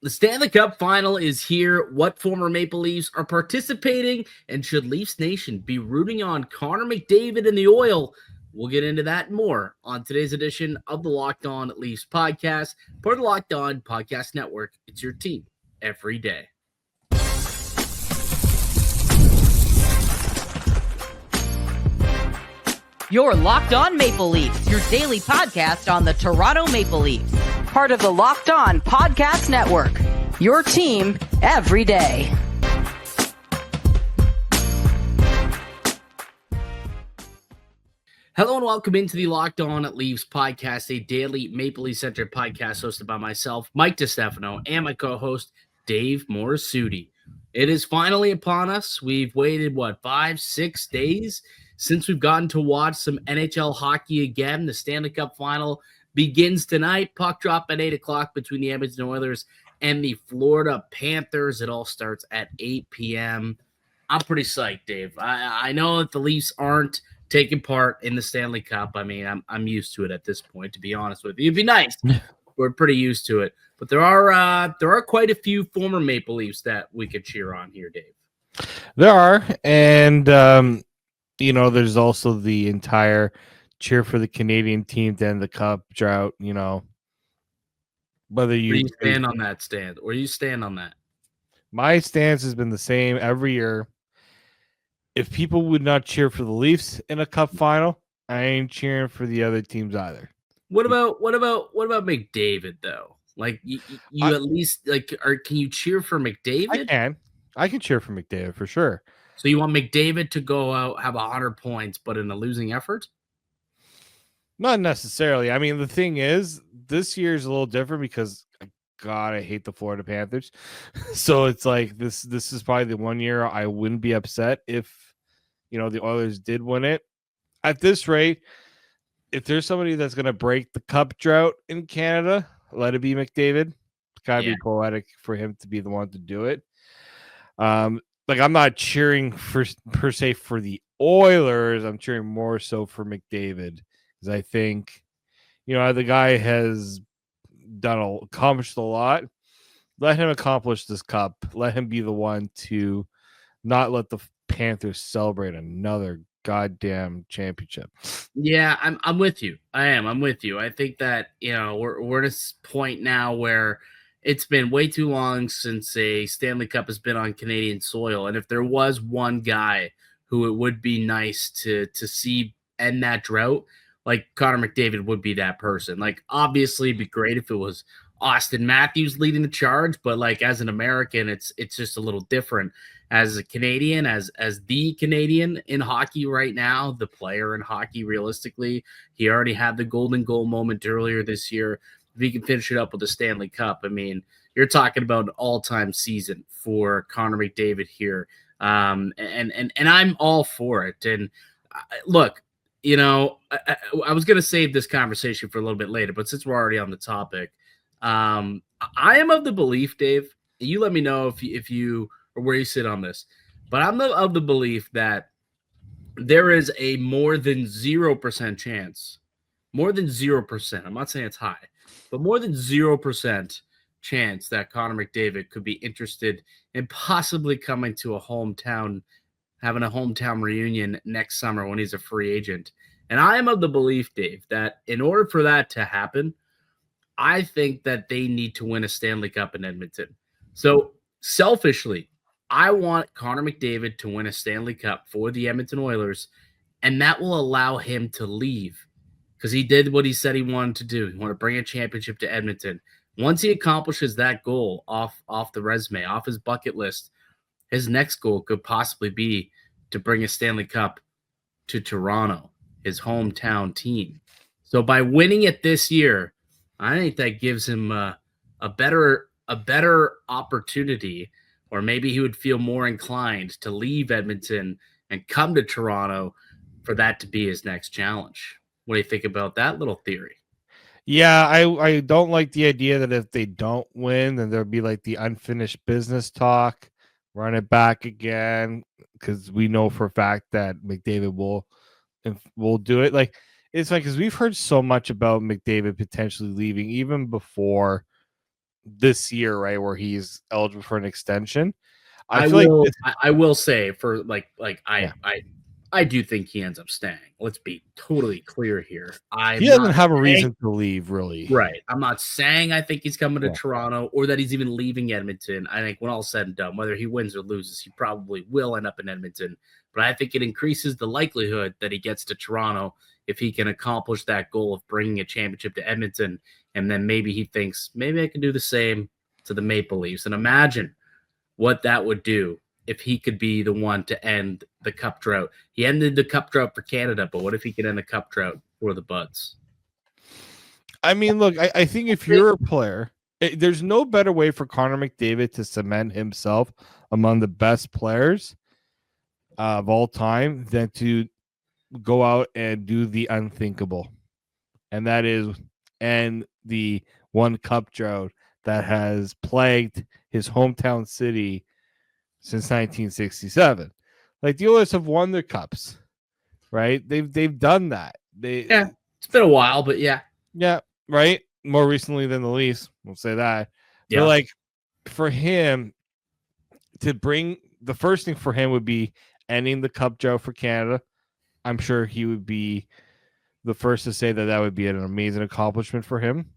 The Stanley Cup Final is here. What former Maple Leafs are participating, and should Leafs Nation be rooting on Connor McDavid and the Oil? We'll get into that and more on today's edition of the Locked On Leafs podcast, part of the Locked On Podcast Network. It's your team every day. You're Locked On Maple Leafs, your daily podcast on the Toronto Maple Leafs. Part of the Locked On Podcast Network, your team every day. Hello and welcome into the Locked On Leafs podcast, a daily Maple Leaf-centered podcast hosted by myself, Mike DiStefano, and my co-host, Dave Morassutti. It is finally upon us. We've waited, 5-6 days since we've gotten to watch some NHL hockey again. The Stanley Cup Final begins tonight. Puck drop at 8 o'clock between the Edmonton Oilers and the Florida Panthers. It all starts at 8 p.m. I'm pretty psyched, Dave. I know that the Leafs aren't taking part in the Stanley Cup. I mean, I'm used to it at this point, to be honest with you. It'd be nice. We're pretty used to it. But there are quite a few former Maple Leafs that we could cheer on here, Dave. There are, and there's also the entire cheer for the Canadian team to end the Cup drought. Whether you stand on that stand, or you stand on that. My stance has been the same every year. If people would not cheer for the Leafs in a Cup final, I ain't cheering for the other teams either. What about McDavid though? Like you at least can you cheer for McDavid? I can cheer for McDavid for sure. So you want McDavid to go out, have 100 points, but in a losing effort? Not necessarily. I mean, the thing is, this year is a little different because, God, I hate the Florida Panthers. So it's like this is probably the one year I wouldn't be upset if, the Oilers did win it. At this rate, if there's somebody that's going to break the Cup drought in Canada, let it be McDavid. It's got to be poetic for him to be the one to do it. I'm not cheering per se for the Oilers. I'm cheering more so for McDavid because I think, the guy has accomplished a lot. Let him accomplish this Cup. Let him be the one to not let the Panthers celebrate another goddamn championship. Yeah, I'm with you. I'm with you. I think that we're at a point now where it's been way too long since a Stanley Cup has been on Canadian soil. And if there was one guy who it would be nice to see end that drought, like Connor McDavid would be that person. Like, obviously it'd be great if it was Austin Matthews leading the charge, but as an American, it's just a little different. As a Canadian, as the Canadian in hockey right now, the player in hockey, realistically, he already had the golden goal moment earlier this year. If he can finish it up with the Stanley Cup, I mean, you're talking about an all-time season for Connor McDavid here. And I'm all for it. And look, I was going to save this conversation for a little bit later, but since we're already on the topic, I am of the belief, Dave, you let me know if you or where you sit on this, but I'm of the belief that there is a more than 0% chance, more than 0%. I'm not saying it's high, but more than 0% chance that Connor McDavid could be interested in possibly coming to having a hometown reunion next summer when he's a free agent. And I am of the belief, Dave, that in order for that to happen, I think that they need to win a Stanley Cup in Edmonton. So selfishly, I want Connor McDavid to win a Stanley Cup for the Edmonton Oilers, and that will allow him to leave because he did what he said he wanted to do. He wanted to bring a championship to Edmonton. Once he accomplishes that goal off the resume, off his bucket list, his next goal could possibly be to bring a Stanley Cup to Toronto, his hometown team. So by winning it this year, I think that gives him a better opportunity, or maybe he would feel more inclined to leave Edmonton and come to Toronto for that to be his next challenge. What do you think about that little theory? Yeah, I don't like the idea that if they don't win, then there'll be the unfinished business talk, run it back again, because we know for a fact that McDavid will do it. It's because we've heard so much about McDavid potentially leaving even before this year, right, where he's eligible for an extension. I feel will. like I will say for Yeah. I do think he ends up staying. Let's be totally clear here. he I'm doesn't not have a saying, reason to leave, really. right. I'm not saying I think he's coming to Yeah. Toronto or that he's even leaving Edmonton. I think when all said and done, whether he wins or loses, he probably will end up in Edmonton. But I think it increases the likelihood that he gets to Toronto if he can accomplish that goal of bringing a championship to Edmonton. And then maybe he thinks, maybe I can do the same to the Maple Leafs. And imagine what that would do if he could be the one to end the cup drought. He ended the cup drought for Canada, but what if he could end the cup drought for the Buds? I mean, look, I think if you're a player, there's no better way for Connor McDavid to cement himself among the best players of all time than to go out and do the unthinkable. And that is end the one cup drought that has plagued his hometown city since 1967. Like, the Oilers have won their cups, right? They've done that. Yeah, it's been a while, but yeah. Yeah, right. More recently than the Leafs, we'll say that. Yeah. But like, for him to bring, the first thing for him would be ending the cup drought for Canada. I'm sure he would be the first to say that would be an amazing accomplishment for him.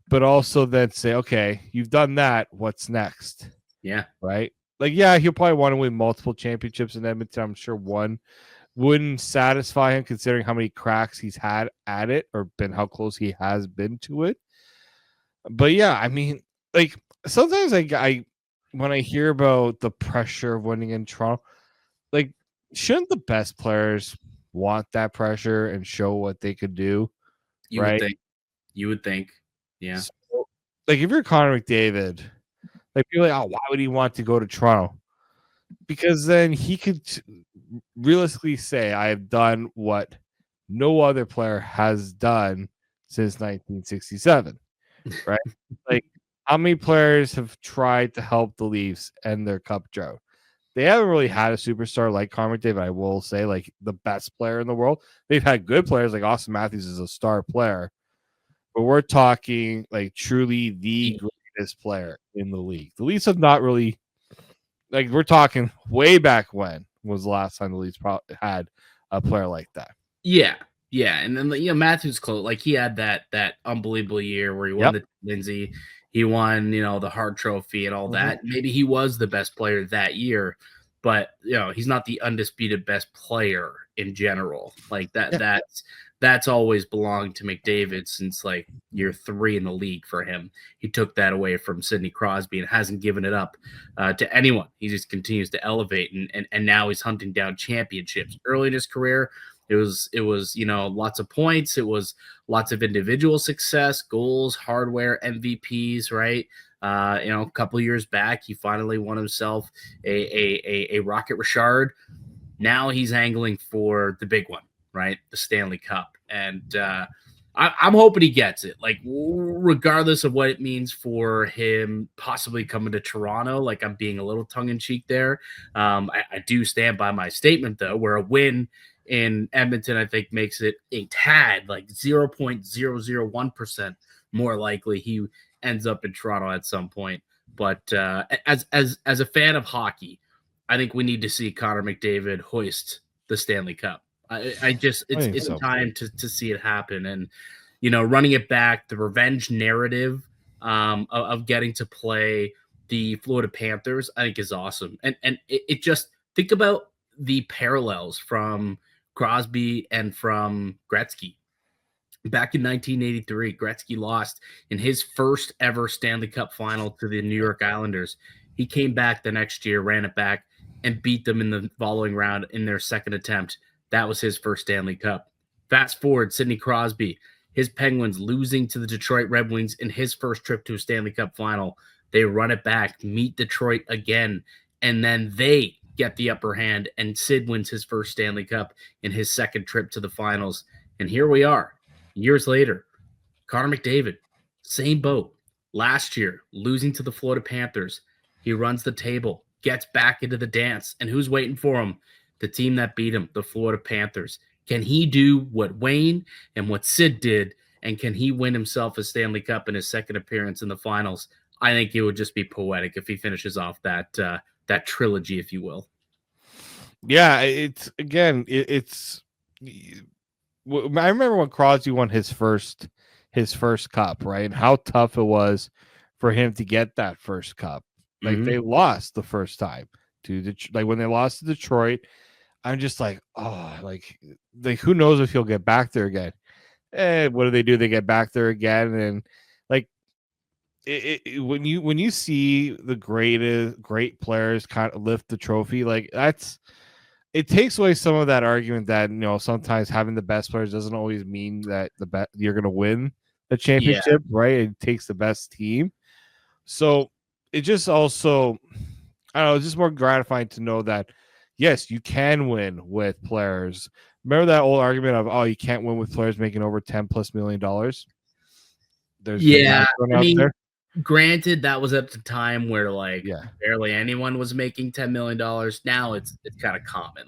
But also then say, okay, you've done that. What's next? Yeah. Right. Like, yeah, he'll probably want to win multiple championships in Edmonton. I'm sure one wouldn't satisfy him considering how many cracks he's had at it or been how close he has been to it. But yeah, I mean, like, sometimes I when I hear about the pressure of winning in Toronto, like, shouldn't the best players want that pressure and show what they could do? You right? would think. Yeah. So, like, if you're Connor McDavid, like, you're like, oh, why would he want to go to Toronto? Because then he could realistically say, I have done what no other player has done since 1967, right? Like, how many players have tried to help the Leafs end their cup drought? They haven't really had a superstar like Connor McDavid, I will say, like the best player in the world. They've had good players, like Austin Matthews is a star player, but we're talking like truly the greatest player in the league. The Leafs have not really, like, we're talking way back when was the last time the Leafs had a player like that. Yeah. Yeah. And then, Matthews close, like, he had that unbelievable year where he won the Lindsay, he won, the Hart Trophy and all that. Maybe he was the best player that year, but he's not the undisputed best player in general. Like that. That's always belonged to McDavid since like year 3 in the league for him. He took that away from Sidney Crosby and hasn't given it up to anyone. He just continues to elevate, and now he's hunting down championships. Early in his career, it was lots of points. It was lots of individual success, goals, hardware, MVPs, right? A couple years back, he finally won himself a Rocket Richard. Now he's angling for the big one, right? The Stanley Cup. And I'm hoping he gets it. Like, regardless of what it means for him possibly coming to Toronto, like, I'm being a little tongue-in-cheek there. I do stand by my statement, though, where a win in Edmonton, I think, makes it a tad, like 0.001% more likely he ends up in Toronto at some point. But as a fan of hockey, I think we need to see Connor McDavid hoist the Stanley Cup. It's time to see it happen. And, running it back, the revenge narrative of getting to play the Florida Panthers, I think is awesome. And it just, think about the parallels from Crosby and from Gretzky. Back in 1983, Gretzky lost in his first ever Stanley Cup final to the New York Islanders. He came back the next year, ran it back, and beat them in the following round in their second attempt. That was his first Stanley Cup. Fast forward, Sidney Crosby, his Penguins losing to the Detroit Red Wings in his first trip to a Stanley Cup final. They run it back, meet Detroit again, and then they get the upper hand, and Sid wins his first Stanley Cup in his second trip to the finals. And here we are, years later. Connor McDavid, same boat. Last year, losing to the Florida Panthers. He runs the table, gets back into the dance, and who's waiting for him? The team that beat him, the Florida Panthers. Can he do what Wayne and what Sid did, and can he win himself a Stanley Cup in his second appearance in the finals? I think it would just be poetic if he finishes off that that trilogy, if you will. Yeah, it's. I remember when Crosby won his first cup, right? And how tough it was for him to get that first cup. Like they lost the first time to like when they lost to Detroit. I'm just like, oh, like who knows if he'll get back there again? What do? They get back there again, and like when you see the great players kind of lift the trophy, like it takes away some of that argument that sometimes having the best players doesn't always mean that you're going to win the championship, right? It takes the best team, so it just also I don't know, it's just more gratifying to know that yes, you can win with players. Remember that old argument of you can't win with players making over $10+ million? There's there. Granted, that was at the time where barely anyone was making $10 million. Now it's kind of common.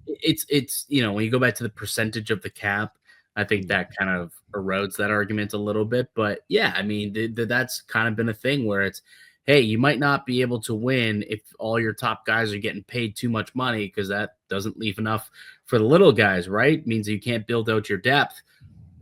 It's when you go back to the percentage of the cap, I think that kind of erodes that argument a little bit. But yeah, I mean that's kind of been a thing where it's, hey, you might not be able to win if all your top guys are getting paid too much money because that doesn't leave enough for the little guys, right? It means you can't build out your depth.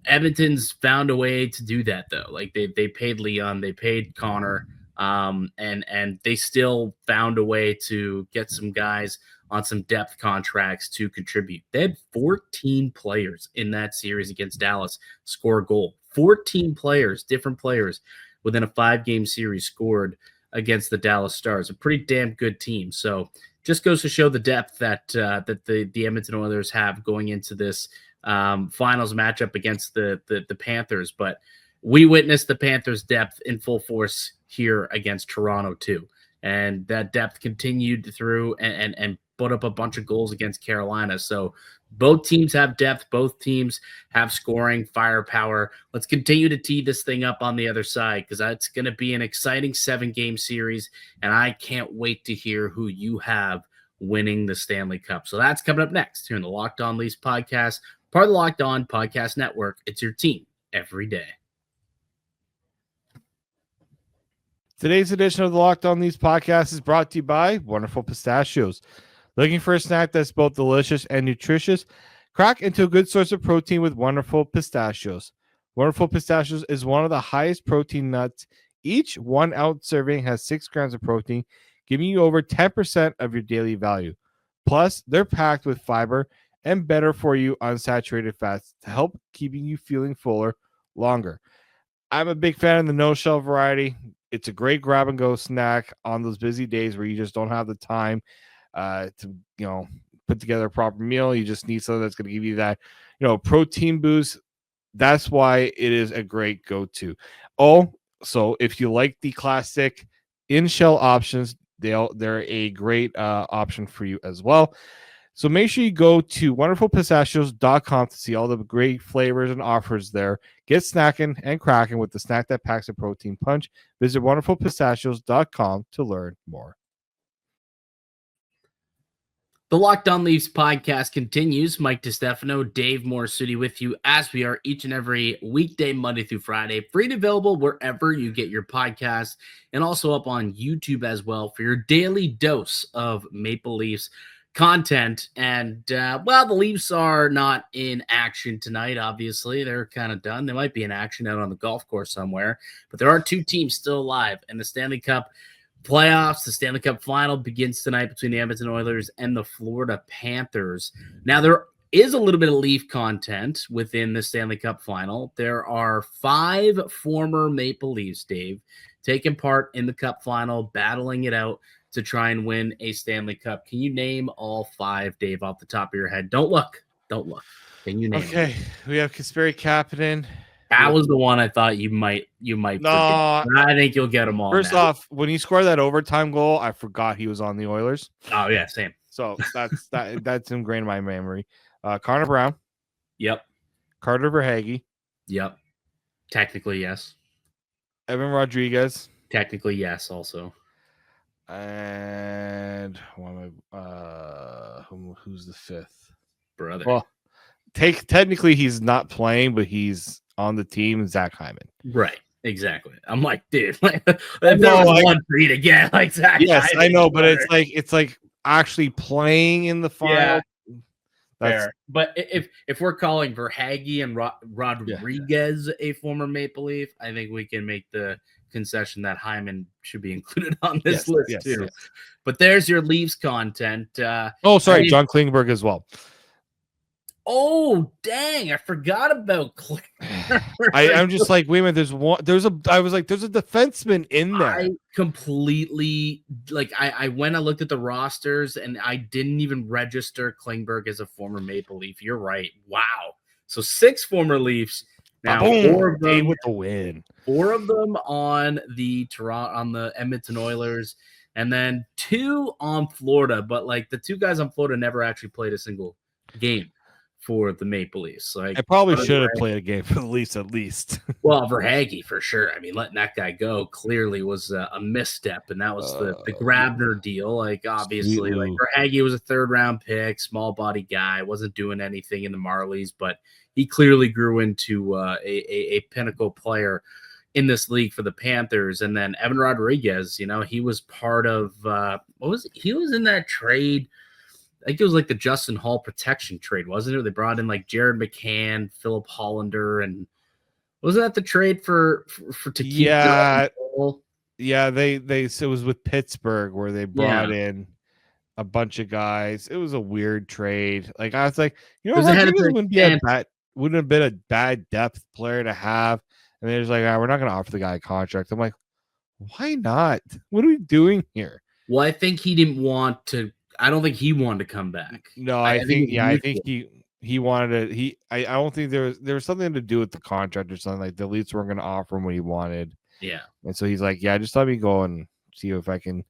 Edmonton's found a way to do that though. Like they paid Leon, they paid Connor, and they still found a way to get some guys on some depth contracts to contribute. They had 14 players in that series against Dallas score a goal. 14 players, different players within a 5-game series scored against the Dallas Stars. A pretty damn good team. So just goes to show the depth that the Edmonton Oilers have going into this finals matchup against the Panthers. But we witnessed the Panthers' depth in full force here against Toronto too, and that depth continued through and put up a bunch of goals against Carolina. So both teams have depth, both teams have scoring firepower. Let's continue to tee this thing up on the other side because that's going to be an exciting 7-game series, and I can't wait to hear who you have winning the Stanley Cup. So that's coming up next here in the Locked On Leafs podcast, part of the Locked On Podcast Network. It's your team every day. Today's edition of the Locked On Leafs podcast is brought to you by Wonderful Pistachios. Looking for a snack that's both delicious and nutritious? Crack into a good source of protein with Wonderful Pistachios. Wonderful Pistachios is one of the highest protein nuts. Each 1-ounce serving has 6 grams of protein, giving you over 10% of your daily value. Plus, they're packed with fiber and better for you unsaturated fats to help keeping you feeling fuller longer. I'm a big fan of the no-shell variety. It's a great grab-and-go snack on those busy days where you just don't have the time to put together a proper meal. You just need something that's going to give you that protein boost. That's why it is a great go-to. So if you like the classic in-shell options, they're a great option for you as well. So make sure you go to wonderfulpistachios.com to see all the great flavors and offers there. Get snackin' and crackin' with the snack that packs a protein punch. Visit wonderfulpistachios.com to learn more. The Locked On Leafs podcast continues. Mike DiStefano, Dave Morassutti with you as we are each and every weekday, Monday through Friday, free and available wherever you get your podcasts, and also up on YouTube as well for your daily dose of Maple Leafs content. And the Leafs are not in action tonight. Obviously, they're kind of done. They might be in action out on the golf course somewhere, but there are 2 teams still alive in the Stanley Cup playoffs. The Stanley Cup Final begins tonight between the Edmonton Oilers and the Florida Panthers. Now, there is a little bit of Leaf content within the Stanley Cup Final. There are 5 former Maple Leafs, Dave, taking part in the Cup Final, battling it out to try and win a Stanley Cup. Can you name all 5, Dave, off the top of your head? Don't look. Can you name them? We have Kasperi Kapanen. That was the one I thought you might No, forget. I think you'll get them all. First off, when he scored that overtime goal, I forgot he was on the Oilers. Oh yeah, same. So that's ingrained in my memory. Connor Brown. Yep. Carter Verhaeghe. Yep. Technically, yes. Evan Rodriguez. Technically, yes, also. And who's the 5th? Brother. Well, technically he's not playing, but he's on the team, Zach Hyman. Right. Exactly. I'm like, dude, like, if there was one for you to get, like Zach. Yes, I know, but it's like actually playing in the final. Yeah, that's fair. But if we're calling Verhaeghe and Rodriguez a former Maple Leaf, I think we can make the concession that Hyman should be included on this list too. Yes. But there's your Leafs content. Sorry, John Klingberg as well. Oh, dang, I forgot about I'm just like, wait a minute, there's a defenseman in there. I completely, like, I went and looked at the rosters and I didn't even register Klingberg as a former Maple Leaf. You're right. Wow. So 6 former Leafs. Now, Ba-boom, 4 of them with the win. 4 of them on the Edmonton Oilers, and then 2 on Florida. But like the 2 guys on Florida never actually played a single game for the Maple Leafs. Like, I probably should have played a game for the Leafs at least. Well, Verhaeghe for sure. I mean, letting that guy go clearly was a misstep, and that was the Grabner deal. Like, obviously, like Verhaeghe was a 3rd-round pick, small body guy, wasn't doing anything in the Marlies, but he clearly grew into a pinnacle player in this league for the Panthers. And then Evan Rodriguez, he was part of he was in that trade. I think it was like the Justin Hall protection trade, wasn't it? They brought in like Jared McCann, Philip Hollander, and wasn't that the trade for to keep? Yeah, they it was with Pittsburgh where they brought in a bunch of guys. It was a weird trade. Like, I was like, Rodriguez wouldn't have been a bad depth player to have. And they're just like, we're not going to offer the guy a contract. I'm like, why not? What are we doing here? Well, I think he didn't want to. I don't think he wanted to come back. No, I think he wanted to. I don't think there was something to do with the contract or something. Like the Leafs weren't going to offer him what he wanted. Yeah, and so he's like, yeah, just let me go and see if I can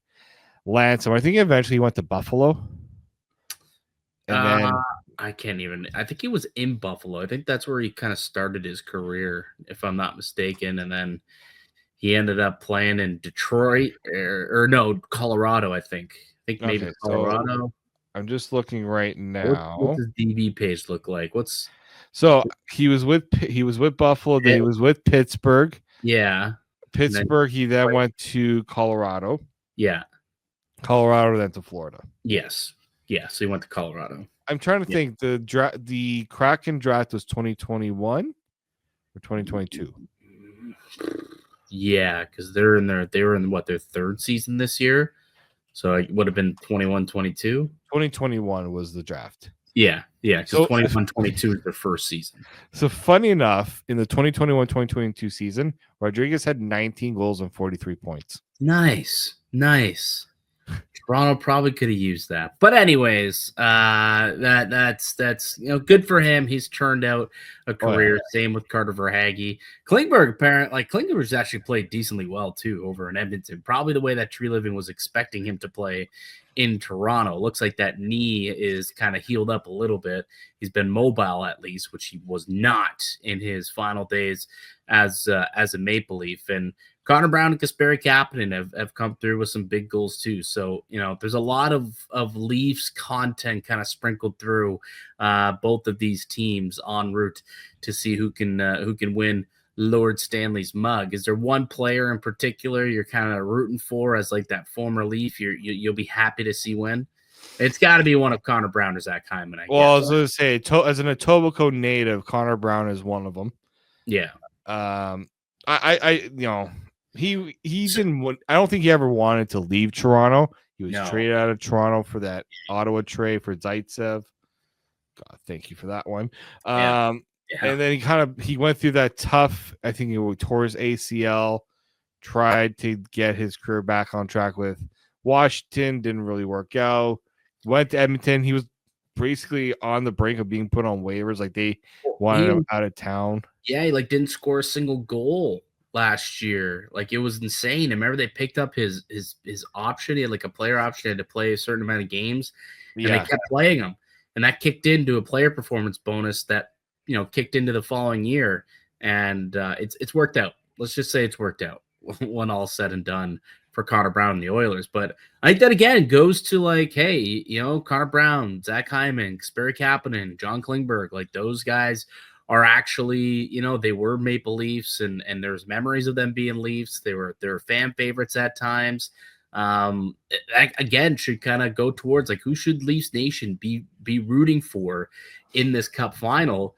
land somewhere. I think eventually he went to Buffalo. And then I can't even. I think he was in Buffalo. I think that's where he kind of started his career, if I'm not mistaken. And then he ended up playing in Detroit or no, Colorado. I think maybe Colorado. So I'm just looking right now. What's his DB page look like? He was with Buffalo. Then he was with Pittsburgh. Yeah, Pittsburgh. He then went to Colorado. Yeah, Colorado then to Florida. Yes. Yeah, so he went to Colorado. I'm trying to think. The Kraken draft was 2021 or 2022. Yeah, because they were in their 3rd season this year. So it would have been 21-22. 2021 was the draft. Yeah, because 21-22 is their first season. So funny enough, in the 2021-2022 season, Rodriguez had 19 goals and 43 points. Nice. Toronto probably could have used that, but anyways, that's good for him. He's turned out a career. Same with Carter Verhaeghe. Klingberg, Klingberg's actually played decently well too over in Edmonton. Probably the way that Tree Living was expecting him to play in Toronto. Looks like that knee is kind of healed up a little bit. He's been mobile at least, which he was not in his final days as a Maple Leaf. And Connor Brown and Kasperi Kapanen have come through with some big goals too. So, there's a lot of Leafs content kind of sprinkled through both of these teams en route to see who can win Lord Stanley's mug. Is there one player in particular you're kind of rooting for as like that former Leaf you'll be happy to see win? It's got to be one of Connor Brown or Zach Hyman. I was going to say, as an Etobicoke native, Connor Brown is one of them. Yeah. He didn't. I don't think he ever wanted to leave Toronto. He was traded out of Toronto for that Ottawa trade for Zaitsev. God, thank you for that one. And then he went through that tough. I think he tore his ACL. Tried to get his career back on track with Washington. Didn't really work out. Went to Edmonton. He was basically on the brink of being put on waivers. Like they wanted him out of town. Yeah, he didn't score a single goal last year. Like it was insane. I remember they picked up his option. He had a player option. He had to play a certain amount of games, and they kept playing him. And that kicked into a player performance bonus that kicked into the following year. And it's worked out. Let's just say it's worked out when all said and done for Connor Brown and the Oilers. But I think that again goes to hey, Connor Brown, Zach Hyman, Kasperi Kapanen, John Klingberg, those guys are actually, they were Maple Leafs, and there's memories of them being Leafs. They were fan favorites at times. That, again, should kind of go towards like, who should Leafs Nation be rooting for in this Cup final?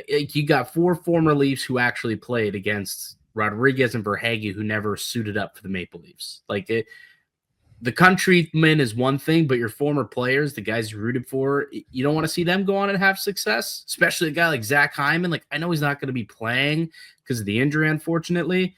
You got 4 former Leafs who actually played against Rodriguez and Verhaeghe, who never suited up for the Maple Leafs. Like, the countryman is one thing, but your former players, the guys you rooted for, you don't want to see them go on and have success, especially a guy like Zach Hyman. Like, I know he's not going to be playing because of the injury, unfortunately,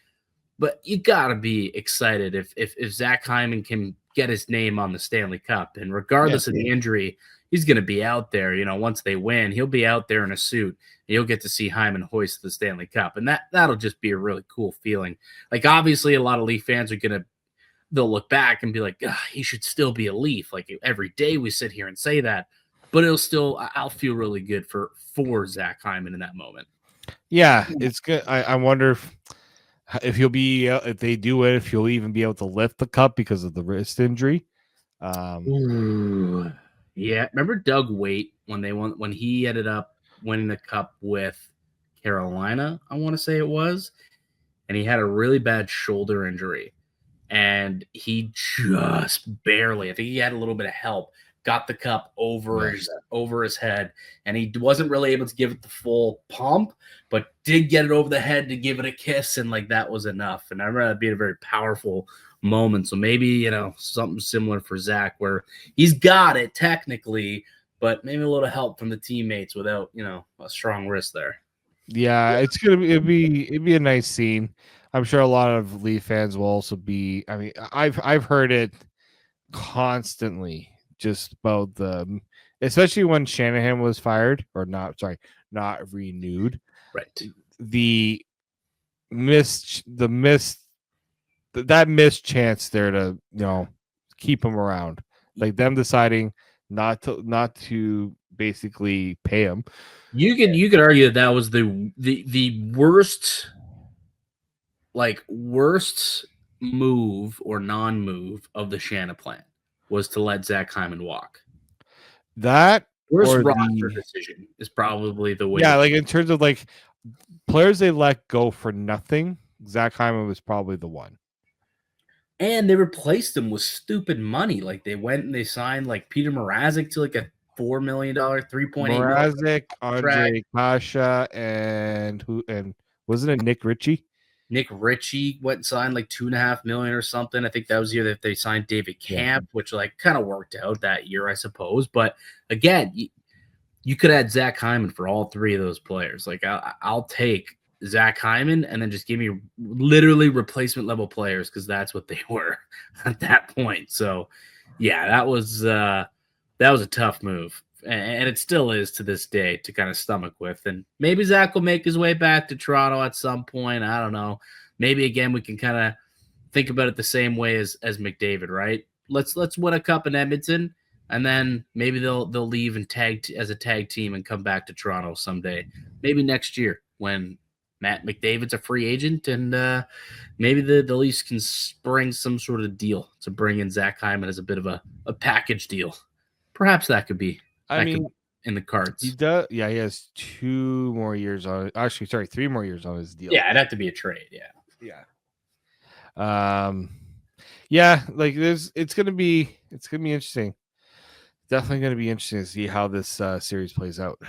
but you got to be excited if Zach Hyman can get his name on the Stanley Cup. And regardless of the injury, he's going to be out there. Once they win, he'll be out there in a suit, and you'll get to see Hyman hoist the Stanley Cup. And that'll just be a really cool feeling. Like, obviously, a lot of Leaf fans are they'll look back and be like, he should still be a Leaf. Like, every day we sit here and say that, but I'll feel really good for Zach Hyman in that moment. Yeah, it's good. I wonder if he'll be, if they do it, if he'll even be able to lift the cup because of the wrist injury. Yeah. Remember Doug Waite when he ended up winning the cup with Carolina, I want to say it was, and he had a really bad shoulder injury. And he just barely, I think he had a little bit of help, got the cup over his head, and he wasn't really able to give it the full pump, but did get it over the head to give it a kiss, and like that was enough. And I remember that being a very powerful moment. So maybe, something similar for Zach, where he's got it technically, but maybe a little help from the teammates without, a strong wrist there. Yeah, it'd be a nice scene. I'm sure a lot of Leaf fans will also be. I mean, I've heard it constantly, just about especially when Shanahan was fired or not renewed. Right. That missed chance there to keep him around, like them deciding not to basically pay him. You could argue that was the worst move or non-move of the Shanna plan was to let Zach Hyman walk. That worst roster decision is probably the way. Yeah, like in terms of like players they let go for nothing, Zach Hyman was probably the one. And they replaced him with stupid money. Like, they went and they signed like Peter Mrazek to like a $4 million, $3.8 million. Mrazek, Andre Kasha, and wasn't it Nick Ritchie? Nick Ritchie went and signed like $2.5 million or something. I think that was the year that they signed David Camp, which like kind of worked out that year, I suppose. But again, you could add Zach Hyman for all 3 of those players. Like, I'll take Zach Hyman and then just give me literally replacement level players, because that's what they were at that point. So yeah, that was a tough move. And it still is to this day to kind of stomach with. And maybe Zach will make his way back to Toronto at some point. I don't know. Maybe again we can kind of think about it the same way as McDavid, right? Let's win a cup in Edmonton, and then maybe they'll leave and tag as a tag team and come back to Toronto someday. Maybe next year when Matt McDavid's a free agent, and maybe the Leafs can spring some sort of deal to bring in Zach Hyman as a bit of a package deal. Perhaps that could be. In the cards. He does. Yeah, he has 2 more years on. Actually, sorry, 3 more years on his deal. Yeah, it'd have to be a trade. Yeah. Yeah. Like it's gonna be interesting. Definitely gonna be interesting to see how this series plays out.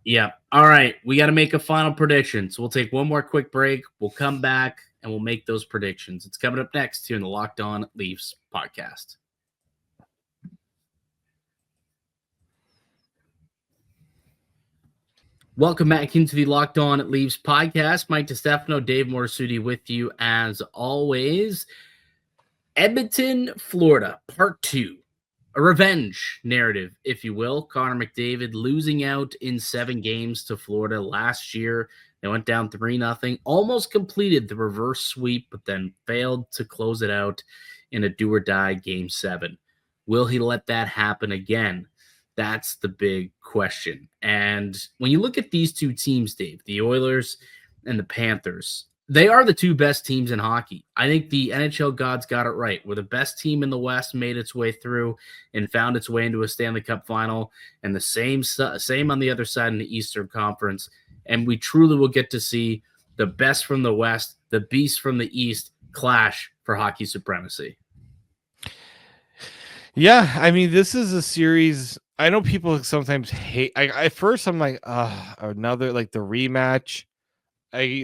Yeah. All right, we got to make a final prediction. So we'll take one more quick break. We'll come back and we'll make those predictions. It's coming up next here in the Locked On Leafs podcast. Welcome back into the Locked On Leafs podcast. Mike DiStefano, Dave Morassutti with you as always. Edmonton, Florida, part 2. A revenge narrative, if you will. Connor McDavid losing out in 7 games to Florida last year. They went down 3-0, almost completed the reverse sweep, but then failed to close it out in a do-or-die Game 7. Will he let that happen again? That's the big question. And when you look at these 2 teams, Dave, the Oilers and the Panthers, they are the 2 best teams in hockey. I think the NHL gods got it right. We're the best team in the West, made its way through and found its way into a Stanley Cup final. And the same on the other side in the Eastern Conference. and we truly will get to see the best from the West, the beast from the East clash for hockey supremacy. Yeah, I mean, this is a series. I know people sometimes hate. At first, I'm like, another like the rematch.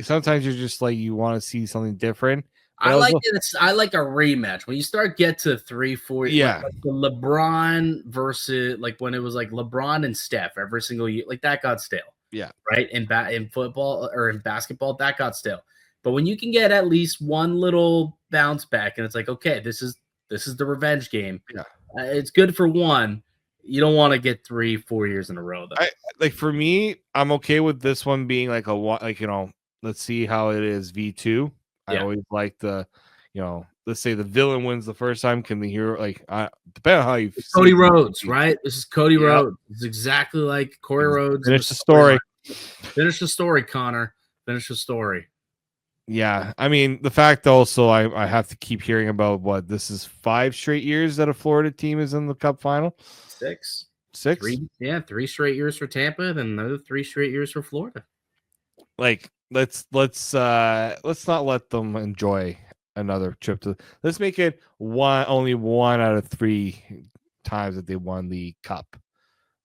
Sometimes you're just like you want to see something different. But I like also, it. I like a rematch when you start get to 3-4. Yeah. like the LeBron versus like when it was like LeBron and Steph every single year, like that got stale. Yeah. Right. In football or in basketball, that got stale. But when you can get at least one little bounce back, and it's like, okay, this is the revenge game. Yeah. It's good for one. You don't want to get 3-4 years in a row, though. Like for me, I'm okay with this one being like let's see how it is V2. I Yeah. always like let's say the villain wins the first time. Can the hero depending on how you Cody Rhodes, right? This is Cody Yep. Rhodes. It's exactly like Corey Rhodes. Finish the story. Finish the story, Connor. Finish the story. Yeah, I mean the fact also I have to keep hearing about what this is 5 straight years that a Florida team is in the Cup Final. 6. 6. 3 straight years for Tampa, then another 3 straight years for Florida. Like let's not let them enjoy another trip to. Let's make it only 1 out of 3 times that they won the cup.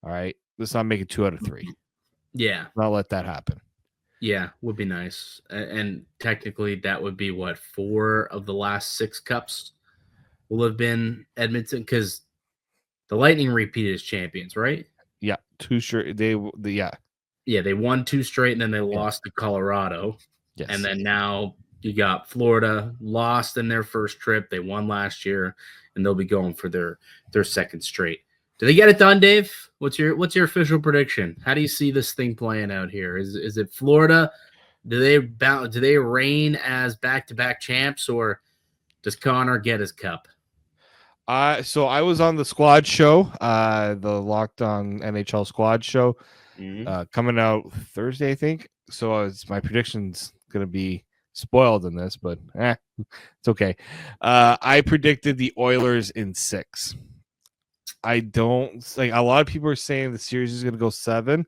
All right, let's not make it 2 out of 3. Yeah, not let that happen. Yeah, would be nice. And technically, that would be what 4 of the last 6 cups will have been Edmonton because the Lightning repeated as champions, right? Yeah, 2 straight. Yeah, they won 2 straight, and then they lost to Colorado. Yes. And then now you got Florida lost in their first trip. They won last year, and they'll be going for their second straight. Do they get it done, Dave? What's your official prediction? How do you see this thing playing out here? Is it Florida? Do they reign as back-to-back champs, or does Connor get his cup? So I was on the squad show, the Locked On NHL squad show, coming out Thursday, I think. So my prediction's gonna be spoiled in this, but it's okay. I predicted the Oilers in 6. I don't like a lot of people are saying the series is gonna go 7.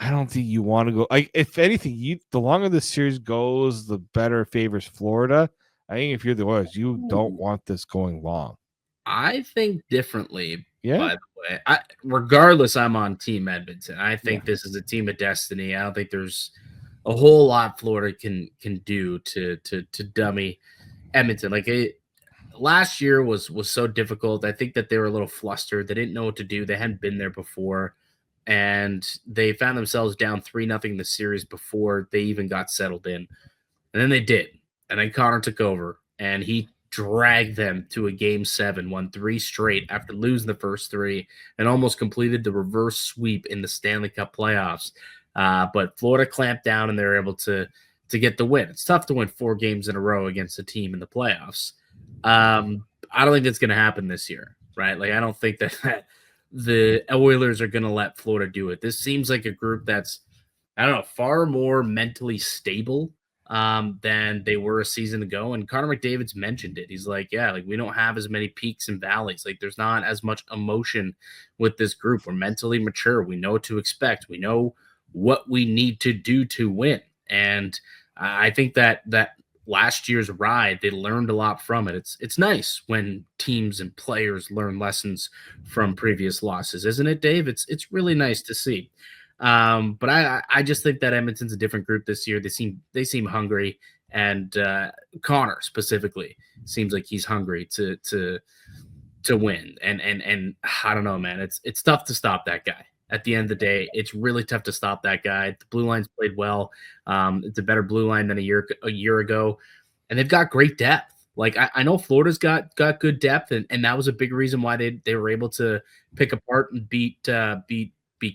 I don't think you want to go. Like, if anything, the longer the series goes, the better it favors Florida. I think if you're the Oilers, you don't want this going long. I think differently. Yeah. By the way, regardless, I'm on Team Edmonton. I think this is a team of destiny. I don't think there's a whole lot Florida can do to dummy Edmonton. Like last year was so difficult. I think that they were a little flustered. They didn't know what to do. They hadn't been there before, and they found themselves down 3-0 the series before they even got settled in. And then they did. And then Connor took over, and he dragged them to a game 7, won 3 straight after losing the first 3, and almost completed the reverse sweep in the Stanley Cup playoffs. But Florida clamped down, and they were able to get the win. It's tough to win 4 games in a row against a team in the playoffs. I don't think that's going to happen this year, right? Like, I don't think that the Oilers are going to let Florida do it. This seems like a group that's, I don't know, far more mentally stable than they were a season ago. And Connor McDavid's mentioned it. He's like, yeah, like we don't have as many peaks and valleys. Like there's not as much emotion with this group. We're mentally mature. We know what to expect. We know what we need to do to win. And I think that last year's ride, they learned a lot from it. It's nice when teams and players learn lessons from previous losses, isn't it, Dave? It's really nice to see. But I just think that Edmonton's a different group this year. They seem hungry, and Connor specifically seems like he's hungry to win. And I don't know, man. It's tough to stop that guy. At the end of the day, it's really tough to stop that guy. The blue line's played well. It's a better blue line than a year ago, and they've got great depth. Like I know Florida's got good depth, and that was a big reason why they were able to pick apart and beat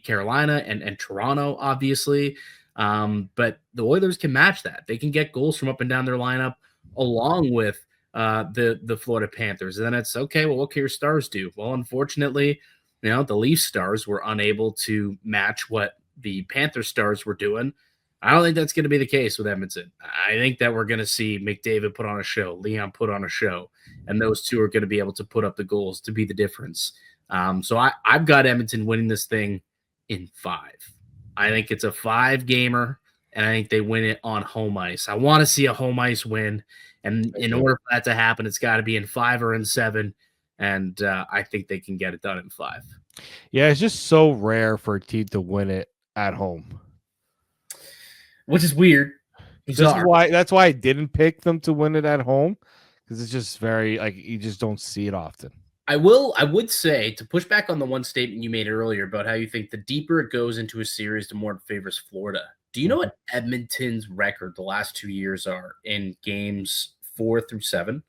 Carolina and Toronto, obviously. But the Oilers can match that. They can get goals from up and down their lineup along with the Florida Panthers. And then it's okay, well, what can your stars do? Well, unfortunately, the Leafs stars were unable to match what the Panther stars were doing. I don't think that's going to be the case with Edmonton. I think that we're going to see McDavid put on a show, Leon put on a show, and those two are going to be able to put up the goals to be the difference. So I've got Edmonton winning this thing in 5. I think it's a 5-gamer, and I think they win it on home ice. I want to see a home ice win, and in order for that to happen, it's got to be in 5 or in 7, and I think they can get it done in 5. Yeah, it's just so rare for a team to win it at home. Which is weird. Bizarre. That's why I didn't pick them to win it at home, because it's just very like you just don't see it often. I would say, to push back on the one statement you made earlier about how you think the deeper it goes into a series, the more it favors Florida. Do you know what Edmonton's record the last 2 years are in games 4 through 7?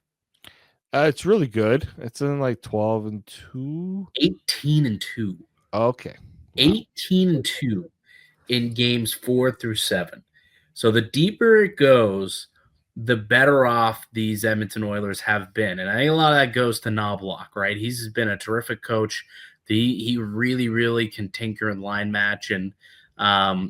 It's really good. It's in like 12-2. 18-2. Okay. Wow. 18-2 in games 4 through 7. So the deeper it goes, the better off these Edmonton Oilers have been. And I think a lot of that goes to Knobloch, right? He's been a terrific coach. He really, really can tinker in line match. And,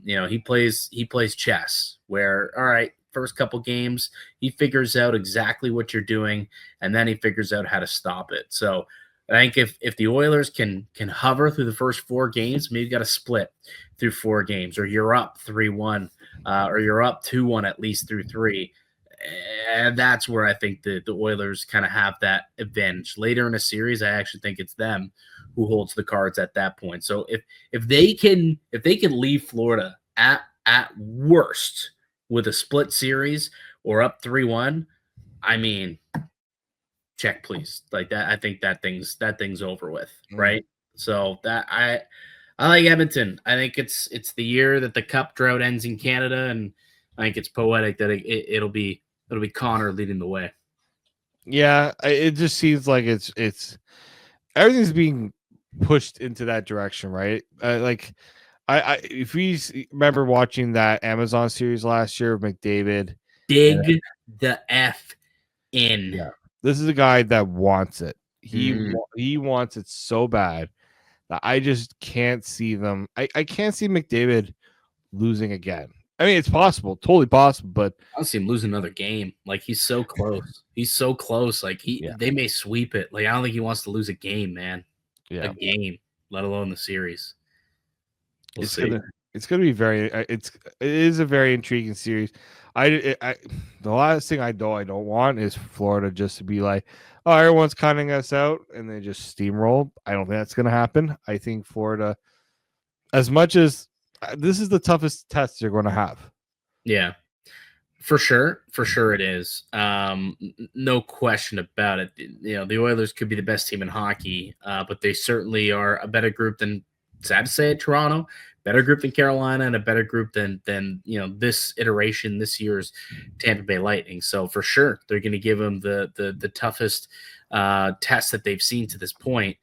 he plays chess where, all right, first couple games, he figures out exactly what you're doing, and then he figures out how to stop it. So I think if the Oilers can hover through the first 4 games, maybe you got to split through 4 games, or you're up 3-1, or you're up 2-1 at least through 3. And that's where I think the Oilers kind of have that advantage. Later in a series, I actually think it's them who holds the cards at that point. So if they can leave Florida at worst with a split series or up 3-1, I mean, check please. Like that, I think that thing's over with, right? So that I like Edmonton. I think it's the year that the Cup drought ends in Canada, and I think it's poetic that it'll be Connor leading the way. Yeah, it just seems like it's everything's being pushed into that direction, right? I if we remember watching that Amazon series last year of McDavid, dig the F in. Yeah, this is a guy that wants it. He wants it so bad that I just can't see them. I can't see McDavid losing again. I mean, it's possible, totally possible, but I don't see him losing another game. Like, he's so close. He's so close. Like, they may sweep it. Like, I don't think he wants to lose a game, man. Yeah, a game, let alone the series. We'll see. It's gonna be it is a very intriguing series. The last thing I don't want is Florida just to be like, oh, everyone's cutting us out, and they just steamroll. I don't think that's gonna happen. I think Florida, as much as this is the toughest test you're going to have. Yeah, for sure it is. No question about it. The Oilers could be the best team in hockey, but they certainly are a better group than, sad to say it, Toronto, better group than Carolina, and a better group than this iteration, this year's Tampa Bay Lightning. So for sure, they're going to give them the toughest test that they've seen to this point.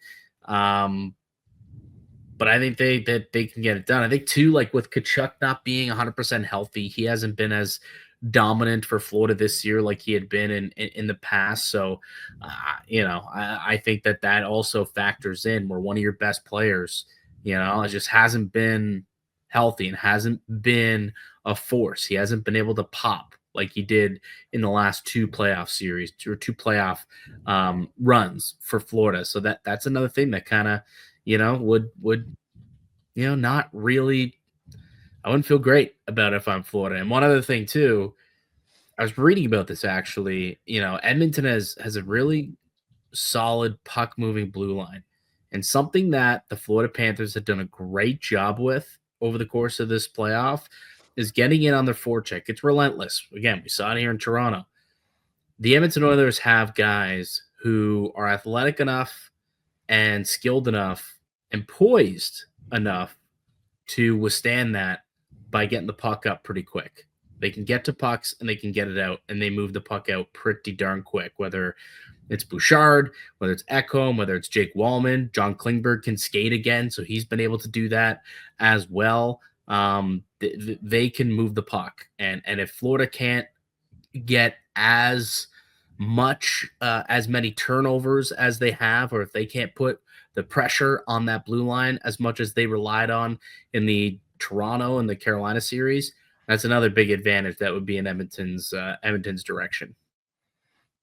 But I think they can get it done. I think too, like with Tkachuk not being 100% healthy, he hasn't been as dominant for Florida this year like he had been in the past. So, I think that also factors in where one of your best players, it just hasn't been healthy and hasn't been a force. He hasn't been able to pop like he did in the last 2 playoff series or 2 playoff runs for Florida. So that's another thing that kind of, would not really, I wouldn't feel great about it if I'm Florida. And one other thing too, I was reading about this actually, Edmonton has a really solid puck moving blue line, and something that the Florida Panthers have done a great job with over the course of this playoff is getting in on their forecheck. It's relentless. Again, we saw it here in Toronto. The Edmonton Oilers have guys who are athletic enough and skilled enough and poised enough to withstand that by getting the puck up pretty quick. They can get to pucks and they can get it out, and they move the puck out pretty darn quick, whether it's Bouchard, whether it's Ekholm, whether it's Jake Wallman. John Klingberg can skate again, so he's been able to do that as well. They can move the puck, and if Florida can't get as many turnovers as they have, or if they can't put the pressure on that blue line as much as they relied on in the Toronto and the Carolina series, that's another big advantage that would be in Edmonton's direction.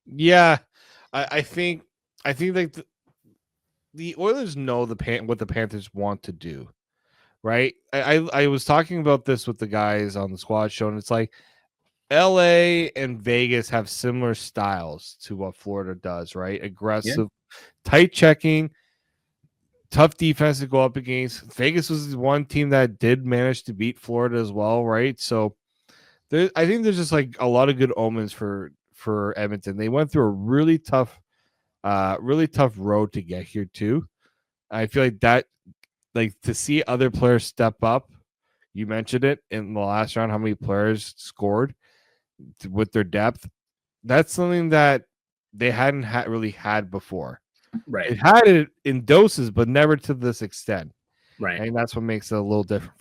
Yeah, I think like the Oilers know what the Panthers want to do. right? I was talking about this with the guys on the squad show, and it's like LA and Vegas have similar styles to what Florida does, right? Aggressive, tight checking, tough defense to go up against. Vegas was one team that did manage to beat Florida as well, right? So I think there's just like a lot of good omens for Edmonton. They went through a really tough road to get here too. I feel like that, like to see other players step up. You mentioned it in the last round, how many players scored with their depth. That's something that they hadn't really had before. Right. It had it in doses, but never to this extent. Right. And that's what makes it a little different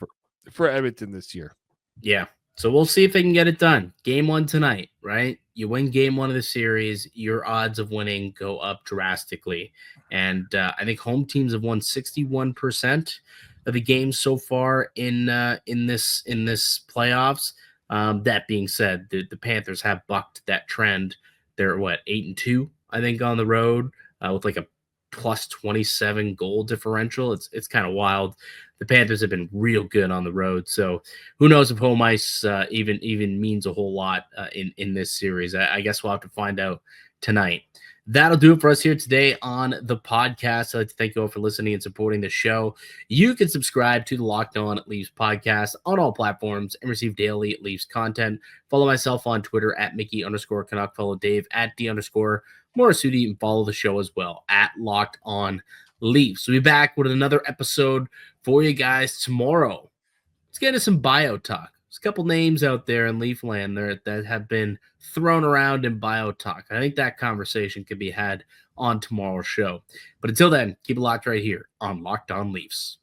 for Edmonton this year. Yeah. So we'll see if they can get it done. Game 1 tonight, right? You win game 1 of the series, your odds of winning go up drastically. And I think home teams have won 61% of the games so far in this playoffs. That being said, the Panthers have bucked that trend. They're 8-2, I think, on the road with like a plus 27 goal differential. It's kind of wild. The Panthers have been real good on the road, so who knows if home ice even means a whole lot in this series. I guess we'll have to find out tonight. That'll do it for us here today on the podcast. I'd like to thank you all for listening and supporting the show. You can subscribe to the Locked On Leafs podcast on all platforms and receive daily Leafs content. Follow myself on Twitter at Mickey_Canuck. Follow Dave at D_Morassutti, and follow the show as well at Locked On Leafs. We'll be back with another episode for you guys tomorrow. Let's get into some bio talk. There's a couple names out there in Leafland that have been thrown around in bio talk. I think that conversation could be had on tomorrow's show. But until then, keep it locked right here on Locked On Leafs.